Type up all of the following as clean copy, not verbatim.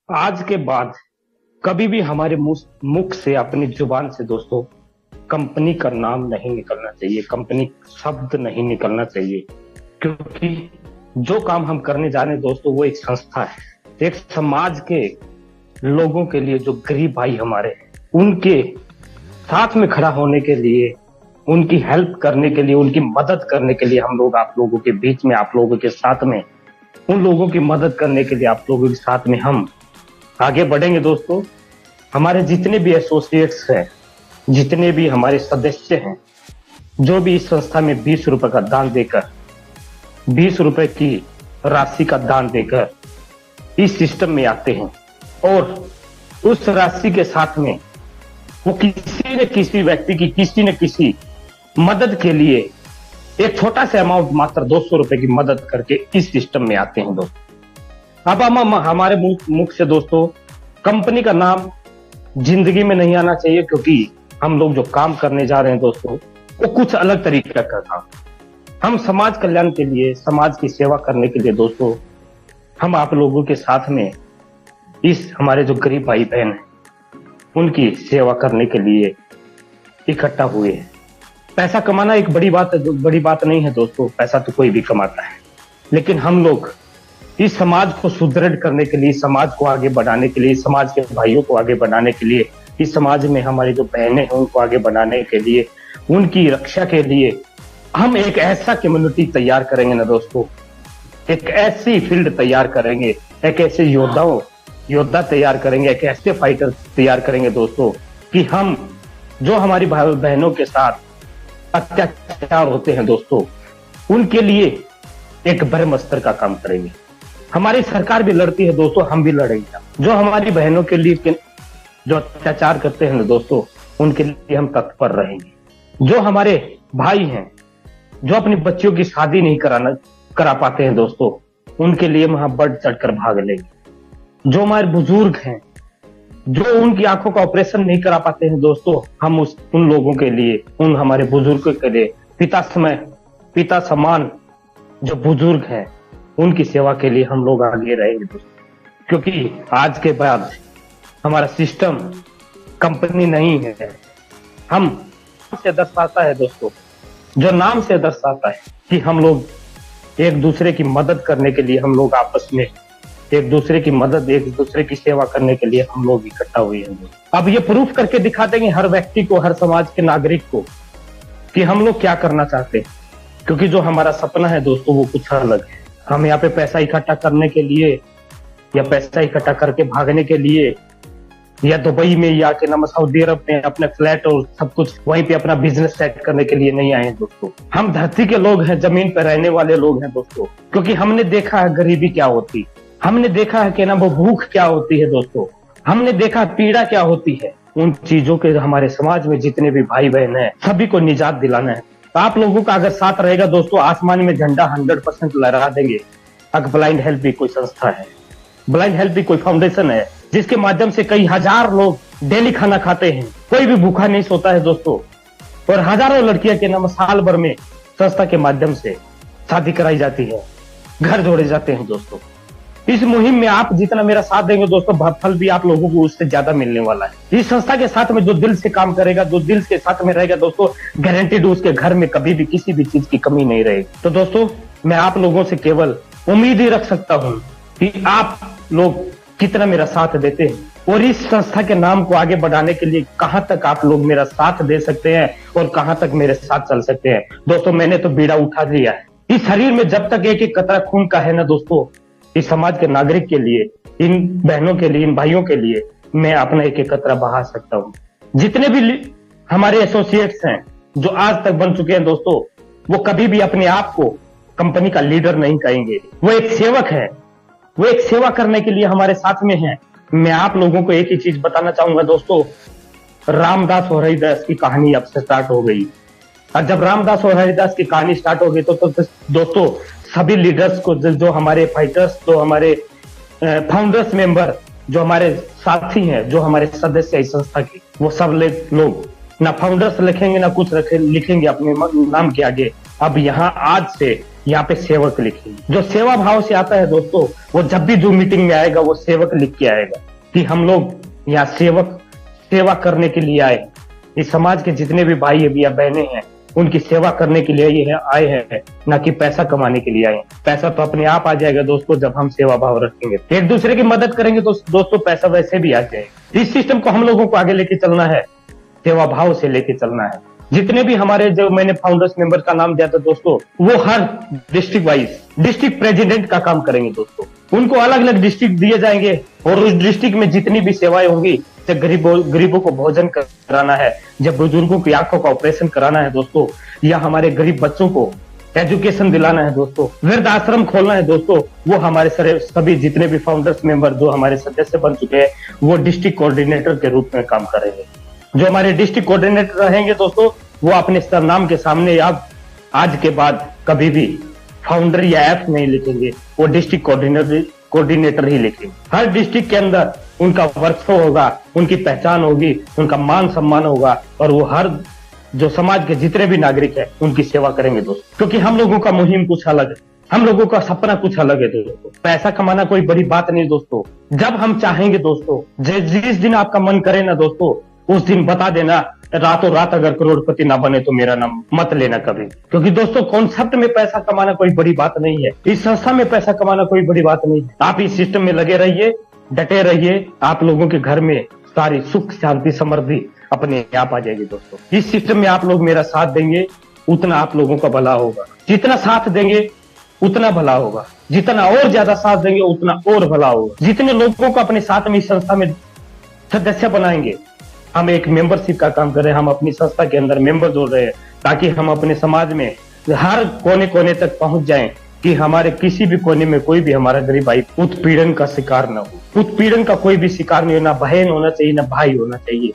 आज के बाद कभी भी हमारे मुख से अपनी जुबान से दोस्तों कंपनी का नाम नहीं निकलना चाहिए, कंपनी शब्द नहीं निकलना चाहिए। क्योंकि जो काम हम करने जा रहे हैं दोस्तों वो एक संस्था है, एक समाज के लोगों के लिए, जो गरीब भाई हमारे हैं उनके साथ में खड़ा होने के लिए, उनकी हेल्प करने के लिए, उनकी मदद करने के लिए हम लोग आप लोगों के बीच में, आप लोगों के साथ में, उन लोगों की मदद करने के लिए आप लोगों के साथ में हम आगे बढ़ेंगे दोस्तों। हमारे जितने भी एसोसिएट्स हैं, जितने भी हमारे सदस्य हैं, जो भी इस संस्था में 20 रुपए का दान देकर, 20 रुपए की राशि का दान देकर इस सिस्टम में आते हैं और उस राशि के साथ में वो किसी न किसी व्यक्ति की किसी न किसी मदद के लिए एक छोटा सा अमाउंट, मात्र 200 रुपए की मदद करके इस सिस्टम में आते हैं दोस्तों। अब हम हमारे मुख से दोस्तों कंपनी का नाम जिंदगी में नहीं आना चाहिए, क्योंकि हम लोग जो काम करने जा रहे हैं दोस्तों वो कुछ अलग तरीके का काम। हम समाज कल्याण के लिए, समाज की सेवा करने के लिए दोस्तों हम आप लोगों के साथ में इस हमारे जो गरीब भाई बहन हैं उनकी सेवा करने के लिए इकट्ठा हुए हैं। पैसा कमाना एक बड़ी बात नहीं है दोस्तों, पैसा तो कोई भी कमाता है, लेकिन हम लोग इस समाज को सुदृढ़ करने के लिए, समाज को आगे बढ़ाने के लिए, समाज के भाइयों को आगे बढ़ाने के लिए, इस समाज में हमारी जो बहनें हैं उनको आगे बढ़ाने के लिए, उनकी रक्षा के लिए हम एक ऐसा कम्युनिटी तैयार करेंगे ना दोस्तों, एक ऐसी फील्ड तैयार करेंगे, एक ऐसे योद्धा तैयार करेंगे, एक ऐसे फाइटर तैयार करेंगे दोस्तों कि हम जो हमारी भाई बहनों के साथ अत्याचार होते हैं दोस्तों उनके लिए एक बड़े स्तर का काम करेंगे। हमारी सरकार भी लड़ती है दोस्तों, हम भी लड़ेंगे। जो हमारी बहनों के लिए जो अत्याचार करते हैं दोस्तों उनके लिए हम तत्पर रहेंगे। जो हमारे भाई हैं जो अपनी बच्चियों की शादी नहीं करा पाते हैं दोस्तों उनके लिए हम बढ़ चढ़कर भाग लेंगे। जो हमारे बुजुर्ग हैं जो उनकी आंखों का ऑपरेशन नहीं करा पाते हैं दोस्तों, हम उन लोगों के लिए, उन हमारे बुजुर्गों के लिए, पिता समान जो बुजुर्ग हैं उनकी सेवा के लिए हम लोग आगे रहेंगे दोस्तों। क्योंकि आज के बाद हमारा सिस्टम कंपनी नहीं है, हम से दर्शाता है दोस्तों, जो नाम से दर्शाता है कि हम लोग एक दूसरे की मदद करने के लिए, हम लोग आपस में एक दूसरे की मदद, एक दूसरे की सेवा करने के लिए हम लोग इकट्ठा हुए हैं। अब ये प्रूफ करके दिखा देंगे हर व्यक्ति को, हर समाज के नागरिक को कि हम लोग क्या करना चाहते हैं। क्योंकि जो हमारा सपना है दोस्तों वो कुछ अलग है। हम यहाँ पे पैसा इकट्ठा करने के लिए या पैसा इकट्ठा करके भागने के लिए या दुबई में या के नाम सऊदी अरब में अपने फ्लैट और सब कुछ वहीं पे अपना बिजनेस सेट करने के लिए नहीं आए हैं दोस्तों। हम धरती के लोग हैं, जमीन पर रहने वाले लोग हैं दोस्तों। क्योंकि हमने देखा है गरीबी क्या होती, हमने देखा है कि ना वो भूख क्या होती है दोस्तों, हमने देखा पीड़ा क्या होती है। उन चीजों के हमारे समाज में जितने भी भाई बहन हैं सभी को निजात दिलाना है। तो आप लोगों का अगर साथ रहेगा दोस्तों, आसमान में झंडा 100% लहरा देंगे। अगर ब्लाइंड हेल्प भी कोई संस्था है, ब्लाइंड हेल्प भी कोई फाउंडेशन है जिसके माध्यम से कई हजार लोग डेली खाना खाते हैं, कोई भी भूखा नहीं सोता है दोस्तों। और हजारों लड़कियां के नाम साल भर में संस्था के माध्यम से शादी कराई जाती है, घर जोड़े जाते हैं दोस्तों। इस मुहिम में आप जितना मेरा साथ देंगे दोस्तों, फल भी आप लोगों को उससे ज्यादा मिलने वाला है। इस संस्था के साथ में जो दिल से काम करेगा, जो दिल के साथ में रहेगा दोस्तों, गारंटीड उसके घर में कभी भी किसी भी चीज की कमी नहीं रहेगी। तो दोस्तों मैं आप लोगों से केवल उम्मीद ही रख सकता हूं कि आप लोग कितना मेरा साथ देते हैं और इस संस्था के नाम को आगे बढ़ाने के लिए कहां तक आप लोग मेरा साथ दे सकते हैं और कहां तक मेरे साथ चल सकते हैं। दोस्तों मैंने तो बीड़ा उठा लिया है। इस शरीर में जब तक एक एक कतरा खून का है ना दोस्तों, इस समाज के नागरिक के लिए, इन बहनों के लिए, इन भाइयों के लिए मैं अपना एक एक कतरा बहा सकता हूँ। जितने भी हमारे एसोसिएट्स हैं जो आज तक बन चुके हैं दोस्तों, वो कभी भी अपने आप को कंपनी का लीडर नहीं कहेंगे, वो एक सेवक है, वो एक सेवा करने के लिए हमारे साथ में है। मैं आप लोगों को एक ही चीज बताना चाहूंगा दोस्तों, रामदास और हरिदास की कहानी अब से स्टार्ट हो गई। और जब रामदास और हरिदास की कहानी स्टार्ट हो गई तो दोस्तों सभी लीडर्स को, जो हमारे फाइटर्स, जो हमारे फाउंडर्स मेंबर, जो हमारे साथी हैं, जो हमारे सदस्य इस संस्था के, वो सब लोग ना फाउंडर्स लिखेंगे ना कुछ लिखेंगे अपने नाम के आगे। अब यहाँ आज से यहाँ पे सेवक लिखेंगे। जो सेवा भाव से आता है दोस्तों, वो जब भी जो मीटिंग में आएगा वो सेवक लिख के आएगा कि हम लोग यहाँ सेवा करने के लिए आए। इस समाज के जितने भी भाई या बहनें हैं उनकी सेवा करने के लिए ये आए हैं, ना कि पैसा कमाने के लिए आए। पैसा तो अपने आप आ जाएगा दोस्तों जब हम सेवा भाव रखेंगे, एक दूसरे की मदद करेंगे तो दोस्तों पैसा वैसे भी आ जाएगा। इस सिस्टम को हम लोगों को आगे लेके चलना है, सेवा भाव से लेके चलना है। जितने भी हमारे, जो मैंने फाउंडर्स मेंबर का नाम दिया था दोस्तों, वो हर डिस्ट्रिक्ट वाइज डिस्ट्रिक्ट प्रेसिडेंट का काम करेंगे दोस्तों। उनको अलग अलग डिस्ट्रिक्ट दिए जाएंगे और उस डिस्ट्रिक्ट में जितनी भी सेवाएं होंगी, जब गरीबों को भोजन कराना है, जब बुजुर्गों की आंखों का ऑपरेशन कराना है दोस्तों, या हमारे गरीब बच्चों को एजुकेशन दिलाना है दोस्तों, वृद्ध आश्रम खोलना है दोस्तों, वो हमारे सभी जितने भी फाउंडर्स मेंबर जो हमारे सदस्य बन चुके हैं वो डिस्ट्रिक्ट कोऑर्डिनेटर के रूप में काम करेंगे। जो हमारे डिस्ट्रिक्ट कोऑर्डिनेटर रहेंगे दोस्तों, वो अपने सरनाम के सामने अब आज के बाद कभी भी फाउंडर या एफ नहीं लिखेंगे, वो डिस्ट्रिक्ट कोऑर्डिनेटर ही लिखेंगे। हर डिस्ट्रिक्ट के अंदर उनका वर्कफ्लो होगा, उनकी पहचान होगी, उनका मान सम्मान होगा, और वो हर जो समाज के जितने भी नागरिक है उनकी सेवा करेंगे दोस्तों। क्योंकि हम लोगों का मुहिम कुछ अलग है, हम लोगों का सपना कुछ अलग है दोस्तों। पैसा कमाना कोई बड़ी बात नहीं दोस्तों। जब हम चाहेंगे दोस्तों, जिस दिन आपका मन करे ना दोस्तों, उस दिन बता देना, रातों रात अगर करोड़पति ना बने तो मेरा नाम मत लेना कभी। क्योंकि दोस्तों कॉन्सेप्ट में पैसा कमाना कोई बड़ी बात नहीं है, इस संस्था में पैसा कमाना कोई बड़ी बात नहीं है। आप इस सिस्टम में लगे रहिए, डटे रहिए, आप लोगों के घर में सारी सुख शांति समृद्धि अपने आप आ जाएगी दोस्तों। इस सिस्टम में आप लोग मेरा साथ देंगे, उतना आप लोगों का भला होगा। जितना साथ देंगे उतना भला होगा, जितना और ज्यादा साथ देंगे उतना और भला होगा। जितने लोगों को अपने साथ में इस संस्था में सदस्य बनाएंगे, हम एक मेंबरशिप का काम कर रहे हैं, हम अपनी संस्था के अंदर मेंबर जोड़ रहे हैं, ताकि हम अपने समाज में हर कोने कोने तक पहुंच जाएं, कि हमारे किसी भी कोने में कोई भी हमारा गरीब भाई उत्पीड़न का शिकार न हो। उत्पीड़न का कोई भी शिकार नहीं हो, ना बहन होना चाहिए, ना भाई होना चाहिए,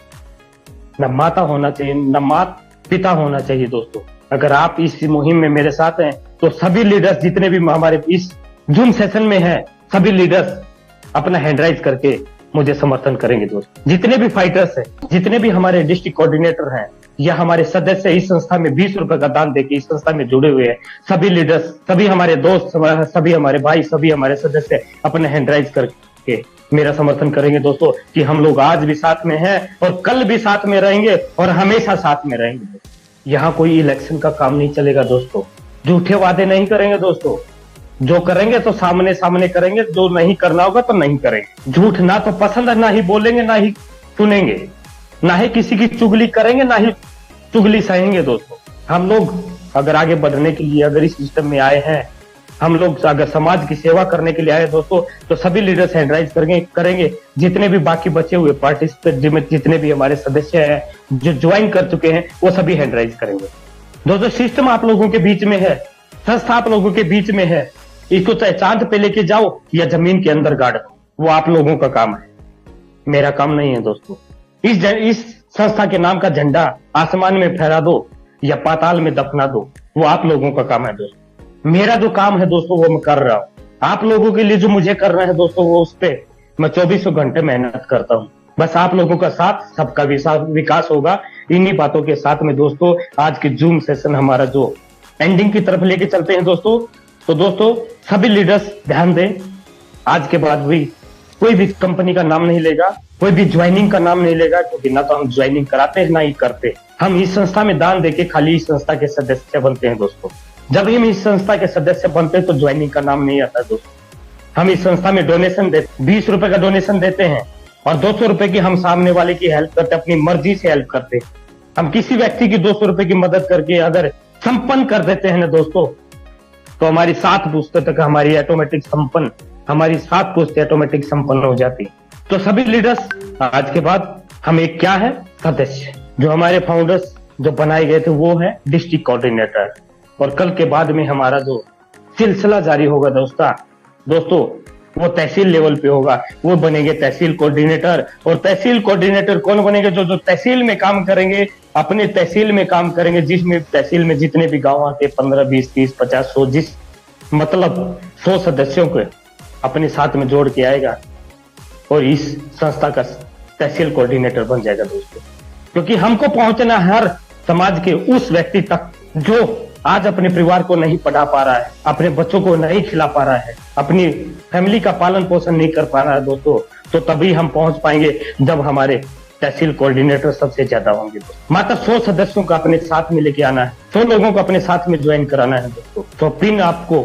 ना माता होना चाहिए, ना माता पिता होना चाहिए दोस्तों। अगर आप इस मुहिम में मेरे साथ हैं तो सभी लीडर्स जितने भी हमारे इस जूम सेशन में हैं, सभी लीडर्स अपना हैंड राइज करके मुझे समर्थन करेंगे दोस्तों। जितने भी फाइटर्स हैं, जितने भी हमारे डिस्ट्रिक्ट कोऑर्डिनेटर हैं या हमारे सदस्य इस संस्था में 20 रुपए का दान देके इस संस्था में जुड़े हुए हैं, सभी लीडर्स, सभी हमारे दोस्त, सभी हमारे भाई, सभी हमारे सदस्य अपने हैंड राइज करके मेरा समर्थन करेंगे दोस्तों, कि हम लोग आज भी साथ में हैं और कल भी साथ में रहेंगे और हमेशा साथ में रहेंगे। यहाँ कोई इलेक्शन का काम नहीं चलेगा दोस्तों, झूठे वादे नहीं करेंगे दोस्तों। जो करेंगे तो सामने सामने करेंगे, जो नहीं करना होगा तो नहीं करेंगे। झूठ ना तो पसंद है, ना ही बोलेंगे, ना ही सुनेंगे, ना ही किसी की चुगली करेंगे, ना ही चुगली सहेंगे दोस्तों। हम लोग अगर आगे बढ़ने के लिए, अगर इस सिस्टम में आए हैं, हम लोग अगर समाज की सेवा करने के लिए आए दोस्तों, तो सभी लीडर्स हैंड राइज करेंगे। जितने भी बाकी बचे हुए पार्टिसिपेट, जितने भी हमारे सदस्य हैं जो ज्वाइन कर चुके हैं, वो सभी हैंड राइज करेंगे दोस्तों। सिस्टम आप लोगों के बीच में है, संस्था आप लोगों के बीच में है। इसको चाहे चांद पे लेके जाओ या जमीन के अंदर गाड़ दो, वो आप लोगों का काम है, मेरा काम नहीं है दोस्तों। इस संस्था के नाम का झंडा आसमान में फहरा दो या पाताल में दफना दो, वो आप लोगों का काम है दोस्तों। मेरा जो काम है दोस्तों वो मैं कर रहा हूँ। आप लोगों के लिए जो मुझे करना है दोस्तों, वो उस पे मैं 24 घंटे मेहनत करता हूँ। बस आप लोगों का साथ, सबका विकास होगा। इन्हीं बातों के साथ में दोस्तों आज की जूम सेशन हमारा जो एंडिंग की तरफ लेके चलते हैं दोस्तों। तो दोस्तों सभी लीडर्स ध्यान दें, आज के बाद भी कोई भी कंपनी का नाम नहीं लेगा, कोई भी ज्वाइनिंग का नाम नहीं लेगा, क्योंकि ना तो हम ज्वाइनिंग कराते हैं ना ही करते। हम इस संस्था में दान देके खाली इस संस्था के सदस्य बनते हैं दोस्तों। जब हम इस संस्था के सदस्य बनते हैं तो ज्वाइनिंग का नाम नहीं आता दोस्तों। हम इस संस्था में डोनेशन देते, 20 रुपए का डोनेशन देते हैं और 200 रुपए की हम सामने वाले की हेल्प करते, अपनी मर्जी से हेल्प करते। हम किसी व्यक्ति की 200 रुपए की मदद करके अगर संपन्न कर देते हैं ना दोस्तों, तो हमारी 7 पुश्तों तक हमारी ऑटोमेटिक संपन्न, हमारी 7 पुश्तें ऑटोमेटिक संपन्न हो जाती। तो सभी लीडर्स आज के बाद हम एक क्या है, सदस्य। जो हमारे फाउंडर्स जो बनाए गए थे वो है डिस्ट्रिक्ट कोऑर्डिनेटर, और कल के बाद में हमारा जो सिलसिला जारी होगा दोस्तों वो तहसील लेवल पे होगा। वो बनेंगे तहसील कोऑर्डिनेटर, और तहसील कोऑर्डिनेटर कौन बनेंगे, जो तहसील में काम करेंगे, अपने तहसील में काम करेंगे, जिसमें तहसील में जितने भी गांव आते 15, 20, 30, 50, 100, जिस मतलब 100 सदस्यों को अपने साथ में जोड़ के आएगा और इस संस्था का तहसील कोऑर्डिनेटर बन जाएगा दोस्तों। क्योंकि हमको पहुंचना हर समाज के उस व्यक्ति तक जो आज अपने परिवार को नहीं पढ़ा पा रहा है, अपने बच्चों को नहीं खिला पा रहा है, अपनी फैमिली का पालन पोषण नहीं कर पा रहा है दोस्तों, तो तभी हम पहुंच पाएंगे जब हमारे तहसील कोऑर्डिनेटर सबसे ज्यादा होंगे। मात्र 100 सदस्यों को अपने साथ में लेके आना है, 100 लोगों को अपने साथ में ज्वाइन कराना है दोस्तों। तो पिन आपको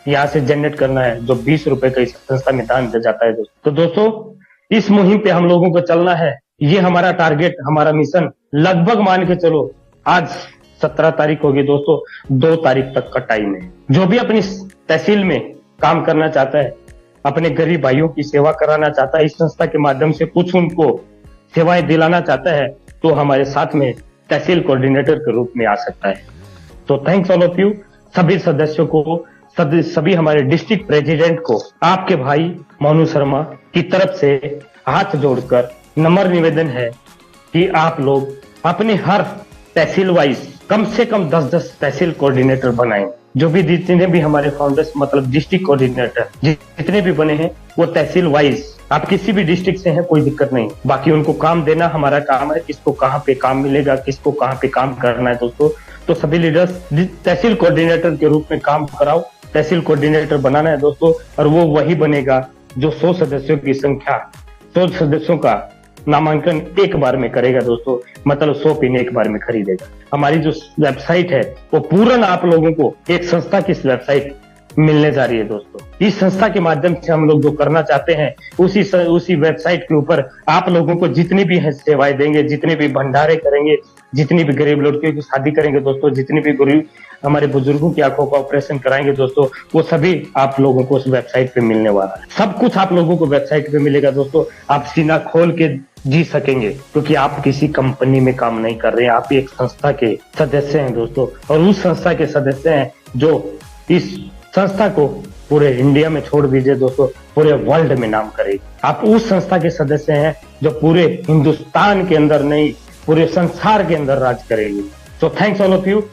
यहाँ से जनरेट करना है, जो 20 रुपए का इस संस्था में दान दिया जाता है दोस्तों। तो दोस्तों इस मुहिम पे हम लोगों को चलना है, ये हमारा टारगेट, हमारा मिशन। लगभग मान के चलो आज 17 तारीख होगी दोस्तों, 2 तारीख तक का टाइम है। जो भी अपनी तहसील में काम करना चाहता है, अपने गरीब भाइयों की सेवा कराना चाहता है, इस संस्था के माध्यम से कुछ उनको सेवाएं दिलाना चाहता है, तो हमारे साथ में तहसील कोऑर्डिनेटर के रूप में आ सकता है। तो थैंक्स ऑल ऑफ यू, सभी सदस्यों को, सभी हमारे डिस्ट्रिक्ट प्रेसिडेंट को, आपके भाई मोनू शर्मा की तरफ से हाथ जोड़कर नम्र निवेदन है कि आप लोग अपने हर तहसील वाइज कम से कम 10-10 तहसील कोऑर्डिनेटर बनाएं। जो भी जितने भी हमारे फाउंडर्स मतलब डिस्ट्रिक्ट कोऑर्डिनेटर जितने भी बने हैं वो तहसील वाइज, आप किसी भी डिस्ट्रिक्ट से हैं कोई दिक्कत नहीं, बाकी उनको काम देना हमारा काम है, किसको कहाँ पे काम मिलेगा, किसको कहाँ पे काम करना है दोस्तों। तो सभी लीडर्स तहसील कोऑर्डिनेटर के रूप में काम कराओ, तहसील कोऑर्डिनेटर बनाना है दोस्तों, और वो वही बनेगा जो 100 सदस्यों की संख्या, 100 सदस्यों का नामांकन एक बार में करेगा दोस्तों, मतलब 100 पिन एक बार में खरीदेगा। हमारी जो वेबसाइट है वो पूर्ण आप लोगों को एक संस्था की वेबसाइट मिलने जा रही है दोस्तों। इस संस्था के माध्यम से हम लोग जो करना चाहते हैं उसी वेबसाइट के ऊपर आप लोगों को जितनी भी है सेवाएं देंगे, जितने भी भंडारे करेंगे, जितनी भी गरीब लड़कियों की शादी करेंगे दोस्तों, जितनी भी गरीब हमारे बुजुर्गों की आंखों का ऑपरेशन कराएंगे दोस्तों, वो सभी आप लोगों को उस वेबसाइट पे मिलने वाला है। सब कुछ आप लोगों को वेबसाइट पे मिलेगा दोस्तों। आप सीना खोल के जी सकेंगे, क्योंकि आप किसी कंपनी में काम नहीं कर रहे हैं, आप एक संस्था के सदस्य हैं दोस्तों, और उस संस्था के सदस्य हैं जो इस संस्था को पूरे इंडिया में छोड़ दीजिए दोस्तों, पूरे वर्ल्ड में नाम करेगी। आप उस संस्था के सदस्य हैं जो पूरे हिंदुस्तान के अंदर नहीं, पूरे संसार के अंदर राज करेगी। So thanks all of you.